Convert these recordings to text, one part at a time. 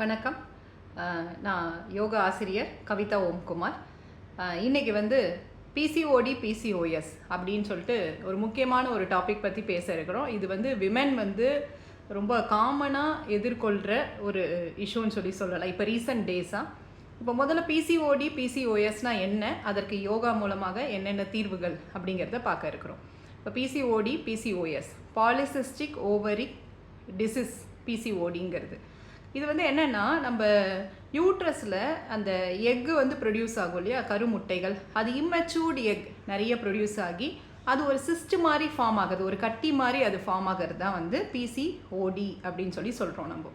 வணக்கம். நான் யோகா ஆசிரியர் கவிதா ஓம்குமார். இன்றைக்கி வந்து பிசிஓடி பிசிஓஎஸ் அப்படின்னு சொல்லிட்டு ஒரு முக்கியமான ஒரு டாபிக் பற்றி பேச இருக்கிறோம். இது வந்து விமென் வந்து ரொம்ப காமனாக எதிர்கொள்கிற ஒரு இஷ்யூன்னு சொல்லலாம். இப்போ ரீசன்ட் டேஸாக இப்போ முதல்ல பிசிஓடி பிசிஓஎஸ்னால் என்ன, அதற்கு யோகா மூலமாக என்னென்ன தீர்வுகள் அப்படிங்கிறத பார்க்க இருக்கிறோம். இப்போ PCOD PCOS polycystic ovary disease பிசிஓடிங்கிறது. இது வந்து என்னென்னா, நம்ம யூட்ரஸில் அந்த எக்கு வந்து ப்ரொடியூஸ் ஆகும் இல்லையா, கருமுட்டைகள், அது இம்மெச்சூர்டு எக் நிறைய ப்ரொடியூஸ் ஆகி அது ஒரு சிஸ்ட் மாதிரி ஃபார்ம் ஆகுது, ஒரு கட்டி மாதிரி அது ஃபார்ம் ஆகிறது தான் வந்து பிசிஓடி அப்படின்னு சொல்கிறோம் நம்ம.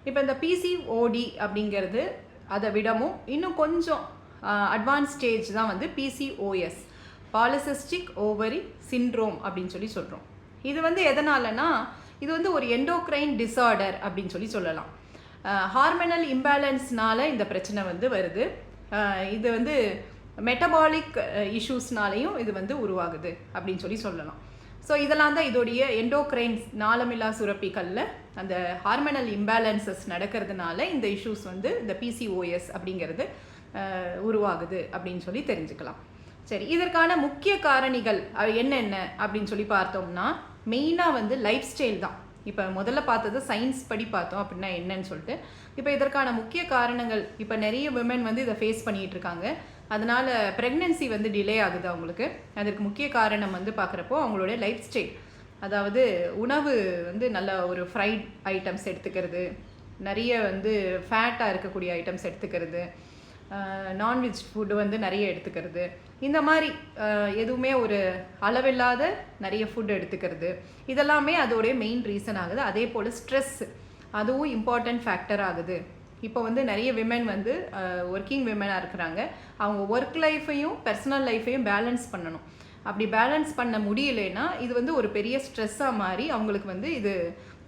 இப்போ இந்த பிசிஓடி அப்படிங்கிறது அதை விடவும் இன்னும் கொஞ்சம் அட்வான்ஸ் ஸ்டேஜ் தான் வந்து பிசிஓஎஸ், பாலிசிஸ்டிக் ஓவரி சிண்ட்ரோம் அப்படின்னு சொல்கிறோம். இது வந்து எதனாலனா, இது வந்து ஒரு எண்டோக்ரைன் டிஸார்டர் அப்படின்னு சொல்லலாம். ஹார்மோனல் இம்பேலன்ஸ்னால இந்த பிரச்சனை வந்து வருது. இது வந்து மெட்டபாலிக் இஷ்யூஸ்னாலையும் இது வந்து உருவாகுது அப்படின்னு சொல்லலாம். ஸோ இதெல்லாம் தான் இதோடைய எண்டோக்ரைன்ஸ், நாளமில்லா சுரப்பிகளில் அந்த ஹார்மோனல் இம்பேலன்சஸ் நடக்கிறதுனால இந்த இஷ்யூஸ் வந்து இந்த பிசிஓஎஸ் அப்படிங்கிறது உருவாகுது அப்படின்னு தெரிஞ்சுக்கலாம். சரி, இதற்கான முக்கிய காரணிகள் என்னென்ன அப்படின்னு பார்த்தோம்னா, மெயினாக வந்து லைஃப் ஸ்டைல் தான். இப்போ முதல்ல பார்த்தது சயின்ஸ் படி பார்த்தோம் அப்படின்னா என்னன்னு சொல்லிட்டு. இப்போ இதற்கான முக்கிய காரணங்கள், இப்போ நிறைய விமன் வந்து இதை ஃபேஸ் பண்ணிகிட்டு இருக்காங்க. அதனால் ப்ரெக்னென்சி வந்து டிலே ஆகுது அவங்களுக்கு. அதற்கு முக்கிய காரணம் வந்து பார்க்குறப்போ அவங்களுடைய லைஃப் ஸ்டைல், அதாவது உணவு வந்து நல்ல ஒரு ஃப்ரைட் ஐட்டம்ஸ் எடுத்துக்கிறது, நிறைய வந்து ஃபேட்டாக இருக்கக்கூடிய ஐட்டம்ஸ் எடுத்துக்கிறது, நான்வெஜ் ஃபுட்டு வந்து நிறைய எடுத்துக்கிறது, இந்த மாதிரி எதுவுமே ஒரு அளவில்லாத நிறைய ஃபுட் எடுத்துக்கிறது, இதெல்லாமே அதோடைய மெயின் ரீசன் ஆகுது. அதே போல் ஸ்ட்ரெஸ், அதுவும் இம்பார்ட்டண்ட் ஃபேக்டர் ஆகுது. இப்போ வந்து நிறைய விமென் வந்து ஒர்க்கிங் விமெனாக இருக்கிறாங்க. அவங்க ஒர்க் லைஃப்பையும் பர்சனல் லைஃப்பையும் பேலன்ஸ் பண்ணணும். அப்படி பேலன்ஸ் பண்ண முடியலைன்னா இது வந்து ஒரு பெரிய ஸ்ட்ரெஸ்ஸாக மாறி அவங்களுக்கு வந்து இது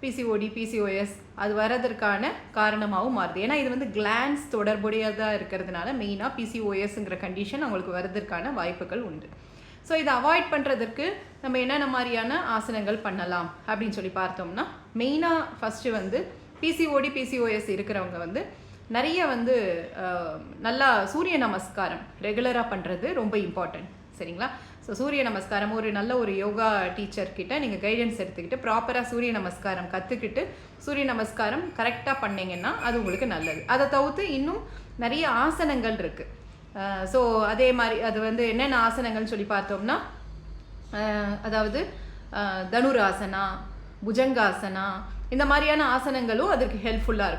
பிசிஓடி பிசிஓஎஸ் அது வரதற்கான காரணமாகவும் மாறுது. ஏன்னா இது வந்து கிளான்ஸ் தொடர்புடையதாக இருக்கிறதுனால மெயினாக பிசிஓஎஸ்ங்கிற கண்டிஷன் அவங்களுக்கு வரதற்கான வாய்ப்புகள் உண்டு. ஸோ இதை அவாய்ட் பண்ணுறதுக்கு நம்ம என்னென்ன மாதிரியான ஆசனங்கள் பண்ணலாம் அப்படின்னு பார்த்தோம்னா, மெயினாக ஃபஸ்ட்டு வந்து பிசிஓடி பிசிஓஎஸ் இருக்கிறவங்க வந்து நிறைய வந்து நல்லா சூரிய நமஸ்காரம் ரெகுலராக பண்ணுறது ரொம்ப இம்பார்ட்டன்ட். சரிங்களா? ஸோ சூரிய நமஸ்காரம் ஒரு நல்ல ஒரு யோகா டீச்சர்கிட்ட நீங்கள் கைடன்ஸ் எடுத்துக்கிட்டு ப்ராப்பராக சூரிய நமஸ்காரம் கற்றுக்கிட்டு சூரிய நமஸ்காரம் கரெக்டாக பண்ணிங்கன்னா அது உங்களுக்கு நல்லது. அதை தவிர்த்து இன்னும் நிறைய ஆசனங்கள் இருக்குது. ஸோ அதே மாதிரி அது வந்து என்னென்ன ஆசனங்கள்னு பார்த்தோம்னா, அதாவது தனுராசனா, புஜங்காசனா, இந்த மாதிரியான ஆசனங்களும் அதற்கு ஹெல்ப்ஃபுல்லாக இருக்கும்.